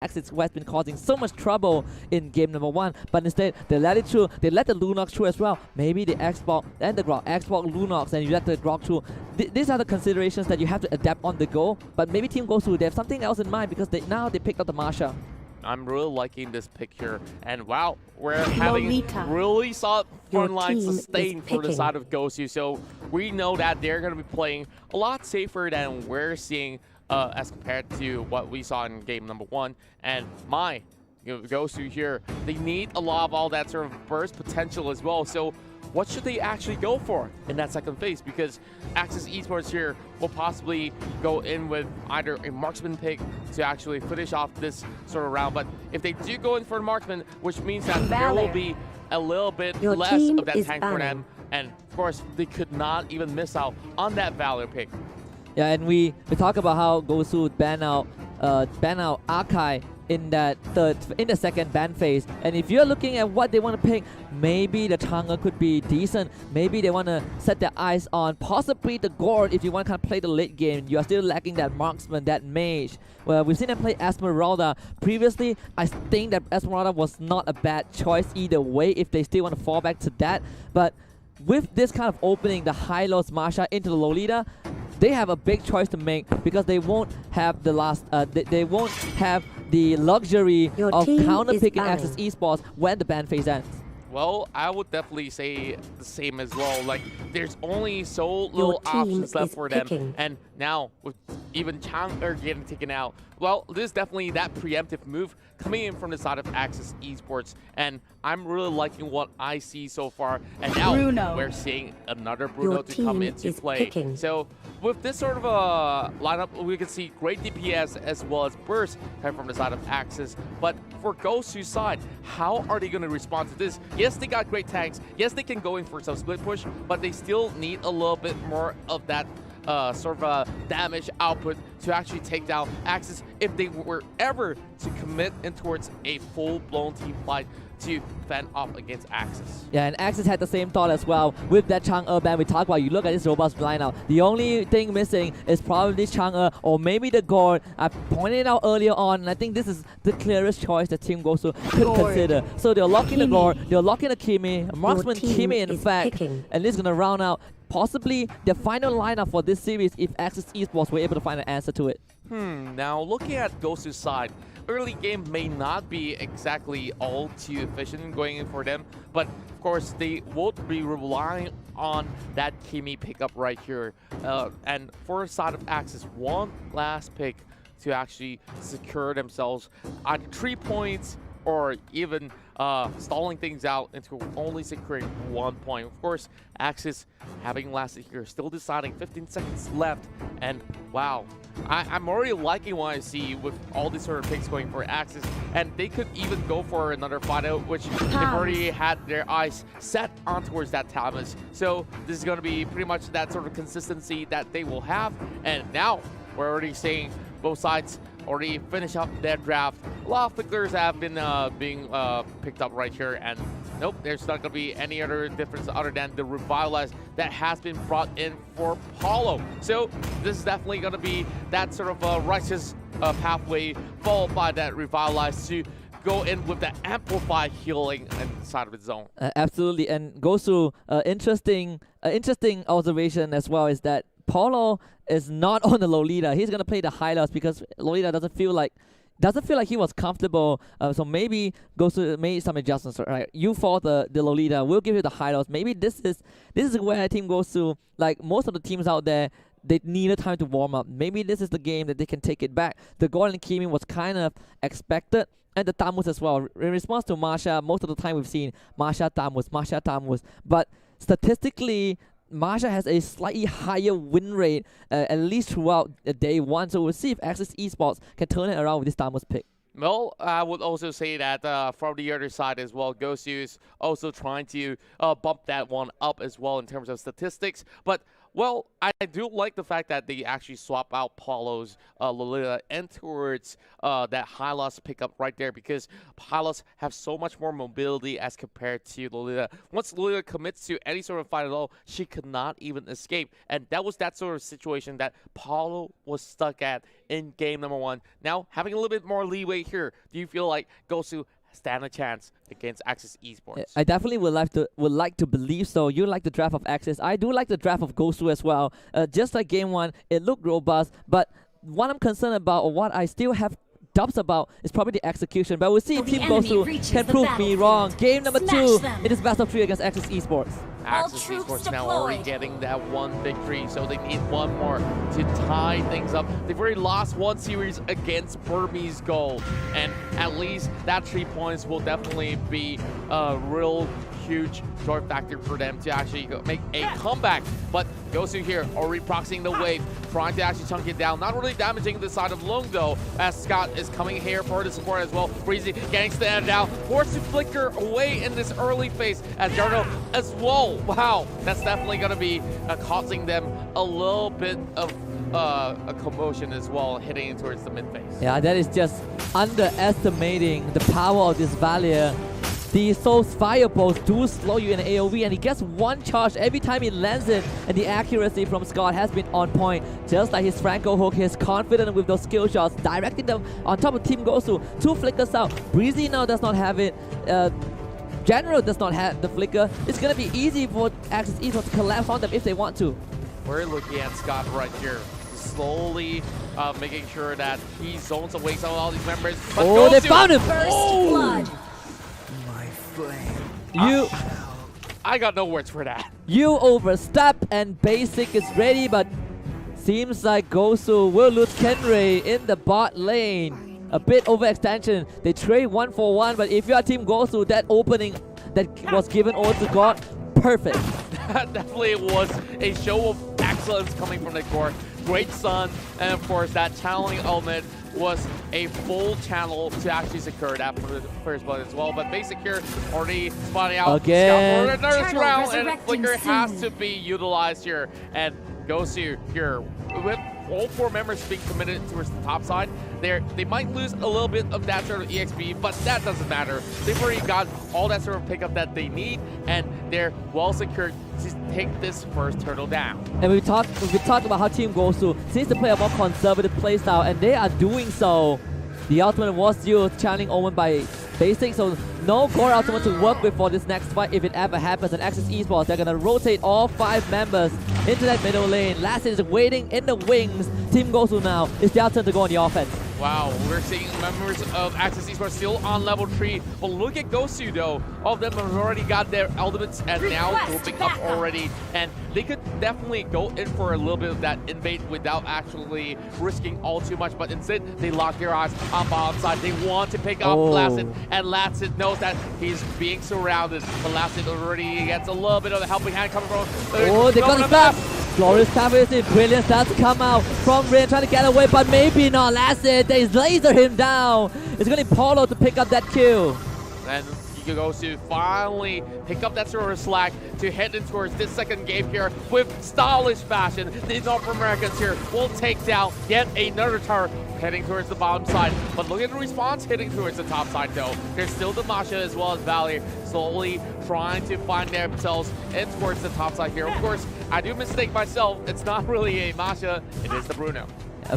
Axis who has been causing so much trouble in game number 1, but instead they let it through. They let the Lunox through as well. Maybe the Xbox and the Grok, Xbox Lunox, and you let the Grok through. These are the considerations that you have to adapt on the go. But maybe Team Gosu, they have something else in mind because now they picked up the Marsha. I'm really liking this pick here, and wow, we're having really solid front line sustain for the side of Gosu. So we know that they're going to be playing a lot safer than we're seeing as compared to what we saw in game number 1. And Gosu here, they need a lot of all that sort of burst potential as well. So what should they actually go for in that second phase? Because Axis Esports here will possibly go in with either a marksman pick to actually finish off this sort of round. But if they do go in for a marksman, which means that there will be a little bit less of that tank for them. And of course, they could not even miss out on that Valor pick. Yeah, and we talk about how Gosu ban out Archive in the second ban phase. And if you're looking at what they want to pick, maybe the Chang'e could be decent. Maybe they want to set their eyes on possibly the Gord if you want to kind of play the late game. You are still lacking that marksman, that mage. Well, we've seen them play Esmeralda. Previously, I think that Esmeralda was not a bad choice either way if they still want to fall back to that. But with this kind of opening the high-lows Marsha into the Lolita, they have a big choice to make because they won't have the they won't have the luxury of counter-picking Axis Esports when the ban phase ends. Well, I would definitely say the same as well. Like, there's only so little options left for them. And now, with even Chang'e getting taken out, well, this is definitely that preemptive move coming in from the side of Axis Esports. And I'm really liking what I see so far. And now we're seeing another Bruno to come into play. So with this sort of a lineup, we can see great DPS as well as burst coming from the side of Axis. But for Gosu's side, how are they going to respond to this? Yes, they got great tanks. Yes, they can go in for some split push, but they still need a little bit more of that sort of damage output to actually take down Axis if they were ever to commit in towards a full-blown team fight to fend off against Axis. Yeah, and Axis had the same thought as well. With that Chang'e ban we talked about, you look at this robust lineup. The only thing missing is probably Chang'e or maybe the Gord. I pointed it out earlier on, and I think this is the clearest choice that Team Gosu could consider. So they're locking the Gord, they're locking the Kimi, Marksman Kimi in fact, and this is going to round out possibly the final lineup for this series if Axis Esports were able to find an answer to it. Now looking at Gosu's side, early game may not be exactly all too efficient going in for them, but of course they won't be relying on that Kimi pickup right here. And for the side of Axis, one last pick to actually secure themselves either 3 points or even stalling things out into only securing 1 point. Of course, Axis having lasted here, still deciding, 15 seconds left, and wow, I'm already liking what I see with all these sort of picks going for Axis, and they could even go for another fight out, which they've already had their eyes set on towards that Thomas. So this is going to be pretty much that sort of consistency that they will have, and now we're already seeing both sides already finish up their draft. A lot of flicklers have been being picked up right here, and nope, there's not going to be any other difference other than the Revitalize that has been brought in for Paulo. So this is definitely going to be that sort of righteous pathway, followed by that Revitalize to go in with the amplified healing inside of its zone. Absolutely, and Gosu, interesting observation as well is that Paulo is not on the Lolita. He's gonna play the high-lows because Lolita doesn't feel like he was comfortable. So maybe Gosu made some adjustments. Right, you fought the Lolita. We'll give you the high-lows. Maybe this is where Team Gosu, like most of the teams out there, they needed time to warm up. Maybe this is the game that they can take it back. The Gordon and Kimi was kind of expected, and the Tamus as well. In response to Marsha, most of the time we've seen Marsha Tamus. But statistically, Marsha has a slightly higher win rate, at least throughout day 1. So we'll see if Axis Esports can turn it around with this Tamus pick. Well, I would also say that from the other side as well, Gosu is also trying to bump that one up as well in terms of statistics. But Well, I do like the fact that they actually swap out Paulo's Lolita and towards that Hylos pickup right there, because Hylos have so much more mobility as compared to Lolita. Once Lolita commits to any sort of fight at all, she could not even escape. And that was that sort of situation that Paulo was stuck at in game number 1. Now, having a little bit more leeway here, do you feel like Gosu stand a chance against Axis Esports? I definitely would like to believe so. You like the draft of Axis. I do like the draft of Gosu as well. Just like game 1, it looked robust, but what I'm concerned about, or what I still have doubts about, is probably the execution. But we'll see if Team Gosu can prove me wrong. Game number 2, it is best of 3 against Axis Esports. Axis Esports now already getting that 1 victory, so they need 1 more to tie things up. They've already lost 1 series against Burmese Gold, and at least that 3 points will definitely be a real huge joy factor for them to actually make a comeback. But Gosu here already proxying the wave, trying to actually chunk it down. Not really damaging the side of Lung though, as Scott is coming here for the support as well. Breezy getting stand down, forced to flicker away in this early phase as Jarno as well. Wow, that's definitely going to be causing them a little bit of a commotion as well, hitting towards the mid phase. Yeah, that is just underestimating the power of this Valier. The Soul's fireballs do slow you in AoE, and he gets 1 charge every time he lands it, and the accuracy from Scott has been on point. Just like his Franco hook, he's confident with those skill shots, directing them on top of Team Gosu. 2 flickers out. Breezy now does not have it. General does not have the flicker. It's going to be easy for Axis Esports to collapse on them if they want to. We're looking at Scott right here, slowly making sure that he zones away some of all these members. But oh, they found him! First blood. My flame. I got no words for that. You overstep, and Basic is ready, but seems like Gosu will lose Kenray in the bot lane. A bit overextension. They trade 1 for 1, but if you are Team Gosu, that opening that was given over to God, perfect. That definitely was a show of excellence coming from the core. Great sun, and of course that channeling element was a full channel to actually secure that for the first blood as well. But Basic here already spotting out again. Scout for another round, and Flicker has to be utilized here. And Gosu here with all 4 members being committed towards the top side. They might lose a little bit of that sort of EXP, but that doesn't matter. They've already got all that sort of pickup that they need, and they're well secured to take this first turtle down. And we talked about how Team Gosu seems to play a more conservative playstyle, and they are doing so. The ultimate was used, channeling Omen by Basic, so no core ultimate to work with for this next fight if it ever happens. And Axis Esports, they're gonna rotate all 5 members into that middle lane. Last is waiting in the wings. Team Gosu now, it's their turn to go on the offense. Wow, we're seeing members of Axis Esports still on level 3. But look at Gosu though. All of them have already got their ultimates and now grouping up already. And they could definitely go in for a little bit of that invade without actually risking all too much. But instead, they lock their eyes on bottom side. They want to pick up Lacid, and Lacid knows that he's being surrounded. But Lacid already gets a little bit of a helping hand coming from. Oh, they got the back. Glorious time with it. Brilliant starts to come out from Rain, trying to get away, but maybe not. Lacid, they laser him down. It's going to be Paulo to pick up that kill. And he goes to finally pick up that sort of slack to head in towards this second game here with stylish fashion. The North Americans here will take down yet another turret heading towards the bottom side. But look at the response hitting towards the top side though. There's still the Masha as well as Valley slowly trying to find themselves in towards the top side here. Of course, I do mistake myself. It's not really a Masha, it is the Bruno.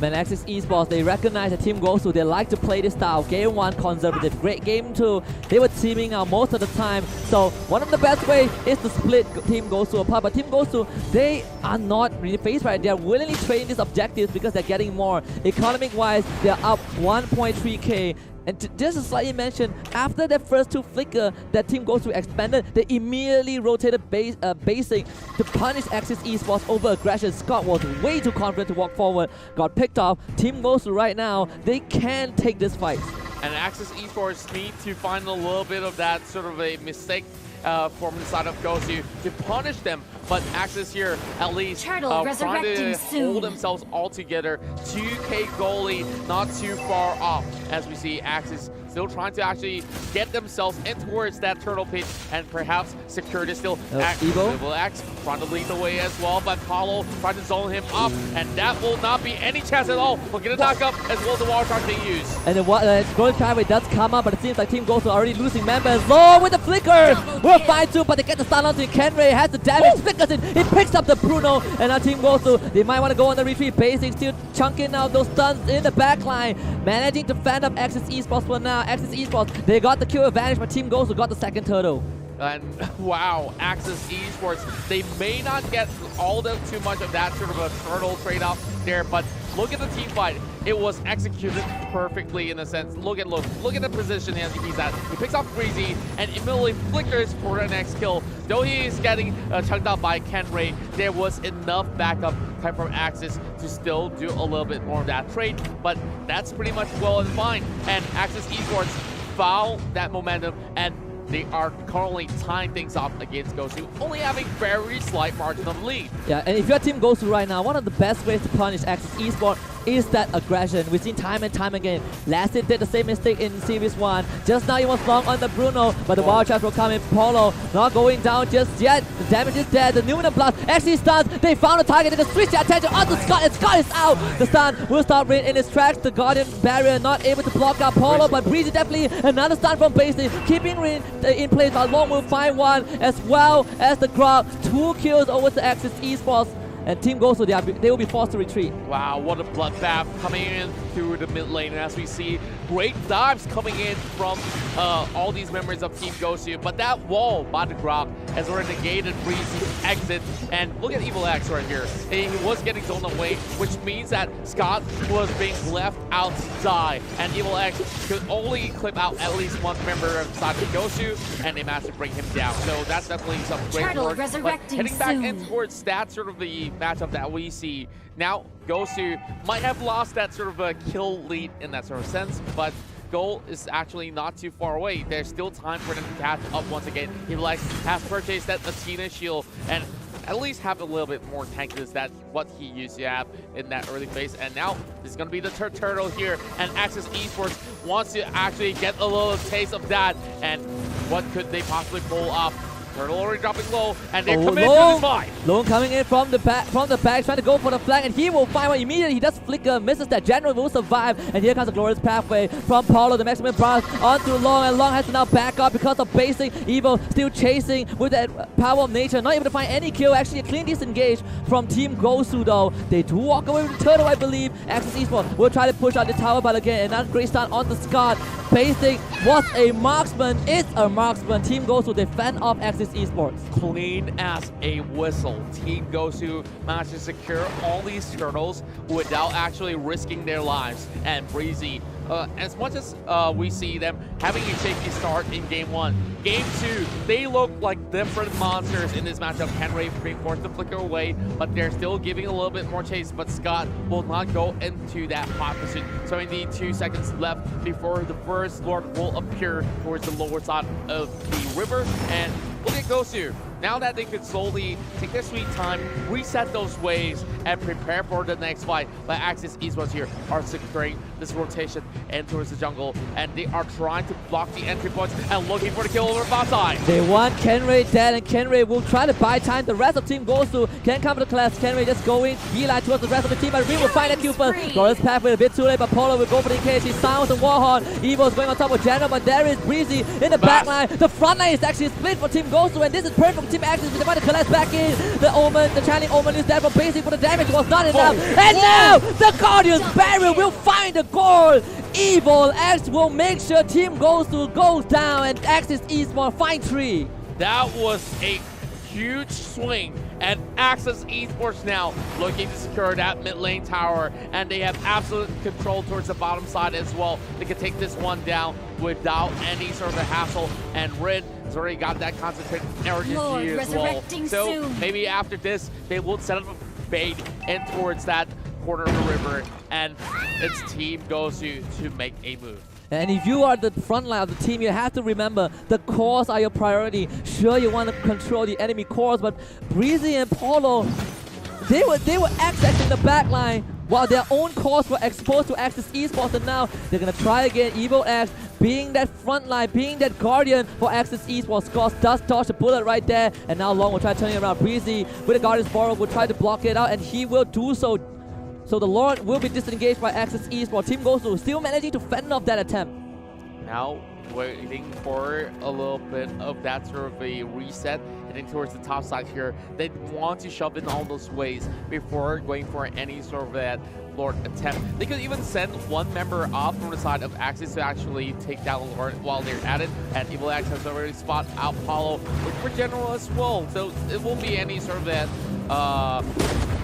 When Axis Esports, they recognize the Team Gosu, they like to play this style. Game 1, conservative. Great game 2, they were teaming out most of the time. So one of the best ways is to split Team Gosu apart. But Team Gosu, they are not really phased right. They are willingly trading these objectives because they're getting more. Economic-wise, they're up 1.3k. And just to slightly mention, after the first 2 flicker that Team Gosu expanded, they immediately rotated Basic to punish Axis Esports over aggression. Scott was way too confident to walk forward, got picked off. Team Gosu right now, they can take this fight. And Axis Esports need to find a little bit of that sort of a mistake from the side of Gosu to punish them. But Axis here, at least, trying to hold themselves all together. 2k goalie, not too far off, as we see Axis still trying to actually get themselves in towards that turtle pit and perhaps secure this still. Evo X trying to lead the way as well, but Paulo trying to zone him up, and that will not be any chance at all. We'll get a knock up as well as the wall charge being used. And the Golden Pathway does come up, but it seems like Team Gosu already losing members. Low with the flicker! We're fine too, but they get the stun onto Kenray, has the damage, flickers it, he picks up the Bruno, and now Team Gosu, they might want to go on the retreat. Basic still chunking out those stuns in the backline, managing to fend up Axis Esports for now. Axis Esports, they got the kill advantage, but Team Gosu got the second turtle. And wow, Axis Esports, they may not get too much of that sort of a turtle trade-off there, but look at the team fight. It was executed perfectly in a sense. Look at the position he's at. He picks off Breezy and immediately flickers for the next kill. Though he is getting chunked out by Kenray, there was enough backup time from Axis to still do a little bit more of that trade, but that's pretty much well and fine. And Axis Esports found that momentum, and they are currently tying things up against Gosu, only having very slight margin of lead. Yeah, and if you're Team Gosu right now, one of the best ways to punish Axis Esports is that aggression. We've seen time and time again. Last hit did the same mistake in Series 1. Just now he was long on the Bruno, but the wild charge will come in. Paulo not going down just yet. The damage is dead. The Numinum Blast actually stuns. They found a target. They can switch their attention onto Scott, and Scott is out. The stun will stop right in his tracks. The Guardian Barrier not able to block out Paulo, but Breezy definitely another stun from Basin, keeping in place. But Long will find one, as well as the Grub. 2 kills over to Axis Esports. And Team Gosu, they will be forced to retreat. Wow, what a bloodbath coming in through the mid lane. And as we see, great dives coming in from all these members of Team Gosu. But that wall by the Grok has already negated Breezy's exit. And look at Evil X right here. He was getting zoned away, which means that Scott was being left out to die. And Evil X could only clip out at least one member of Team Gosu, and they managed to bring him down. So that's definitely some great work. But heading back in towards that sort of the matchup that we see now, Gosu might have lost that sort of a kill lead in that sort of sense, but goal is actually not too far away. There's still time for them to catch up once again. Evil has purchased that Athena shield and at least have a little bit more tankiness than what he used to have in that early phase. And now this is going to be the turtle here, and Axis Esports wants to actually get a little taste of that. And what could they possibly pull off? Turtle already dropping low, and they're committed to the fight. Lone coming in from the back, trying to go for the flank, and he will find one immediately. He does flicker, misses that. General will survive, and here comes the glorious pathway from Paulo, the maximum blast onto Long, and Long has to now back up because of basic. Evo still chasing with that power of nature, not able to find any kill. Actually, a clean disengage from Team Gosu though. They do walk away with the turtle, I believe. Axis Esports will try to push out the tower, but again, another great start on the Scott. Basic was a marksman, is a marksman. Team Gosu, they fend off Axis Esports. Clean as a whistle. Team Gosu managed to secure all these turtles without actually risking their lives. And Breezy, as much as we see them having a shaky start in Game 1, Game 2, they look like different monsters in this matchup. Henry being forced to flicker away, but they're still giving a little bit more chase. But Scott will not go into that hot position. So indeed, 2 seconds left before the first Lord will appear towards the lower side of the river. And look at Gosu. Now that they could slowly take their sweet time, reset those waves, and prepare for the next fight. But Axis Esports here are securing this rotation and towards the jungle, and they are trying to block the entry points and looking for the kill over bot side. They want Kenray dead, and Kenray will try to buy time. The rest of Team Gosu can come to the class. Kenray just going beeline towards the rest of the team, but Ring will find that kill first. Glorious pathway a bit too late, but Polo will go for the engage. He sounds and Warhorn. Evo's going on top of General, but there is Breezy in the back line. The front line is actually split for Team Gosu, and this is perfect for Team Axis. They want to collapse back in. The Omen, the Channeling Omen is there for basic, but the damage was not enough. And now the Guardian's Barrier will find the goal. Evil X will make sure Team Gosu goes down, and Axis Esports find 3. That was a huge swing, and Axis Esports now looking to secure that mid lane tower, and they have absolute control towards the bottom side as well. They can take this one down without any sort of a hassle, and Rin has already got that concentrated energy as well. So maybe after this, they will set up a bait in towards that corner of the river, and it's Team Gosu to make a move. And if you are the front line of the team, you have to remember the cores are your priority. Sure, you want to control the enemy cores, but Breezy and Paulo, they were accessing the back line, while their own cores were exposed to Axis Esports, and now they're gonna try again. Evil X being that front line, being that guardian for Axis Esports. Goss does dodge a bullet right there, and now Long will try to turn it around. Breezy with the Guardian's Borrow will try to block it out, and he will do so. So the Lord will be disengaged by Axis Esports. Team Gosu still managing to fend off that attempt. Now waiting for a little bit of that sort of a reset, heading towards the top side here. They want to shove in all those ways before going for any sort of that Lord attempt. They could even send one member off from the side of Axis to actually take down Lord while they're at it. And Evil X has already spot out Paulo, which for General as well. So it won't be any sort of that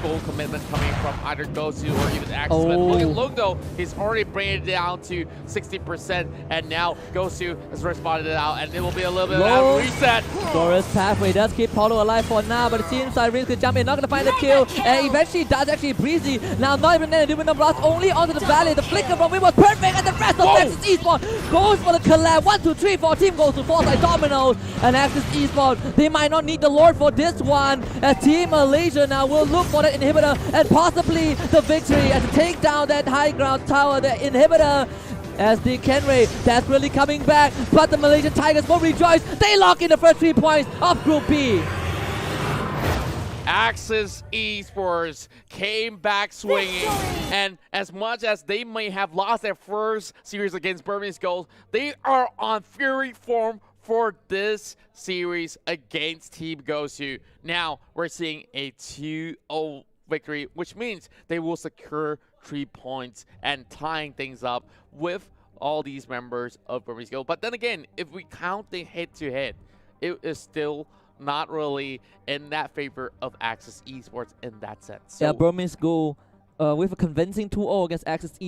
goal commitment coming from either Gosu or even Axis. But look at Lung though, he's already bringing it down to 60%, and now Gosu has responded it out, and it will be a little bit of a reset. Glorious Pathway does keep Paulo alive for now, but it seems like Rince could jump in, not gonna find the kill, and eventually does actually Breezy. Now not even then, doing the blast only onto the valley. The flicker from it was perfect, and the rest of Axis Esports goes for the collab. 1, 2, 3, 4 team goes to Foresight Dominoes, and Axis Esports, they might not need the Lord for this one, as Team Malaysia now will look for the inhibitor and possibly the victory as to take down that high ground tower, the inhibitor. As the Kenray desperately coming back, but the Malaysian Tigers will rejoice. They lock in the first 3 points of Group B. Axis Esports came back swinging, and as much as they may have lost their first series against Burmese Gold, they are on fury form for this series against Team Gosu. Now we're seeing a 2-0 victory, which means they will secure 3 points and tying things up with all these members of Burmese Gold. But then again, if we count the head-to-head, it is still not really in that favor of Axis Esports in that sense. So yeah, Burmese Gold with a convincing 2-0 against Axis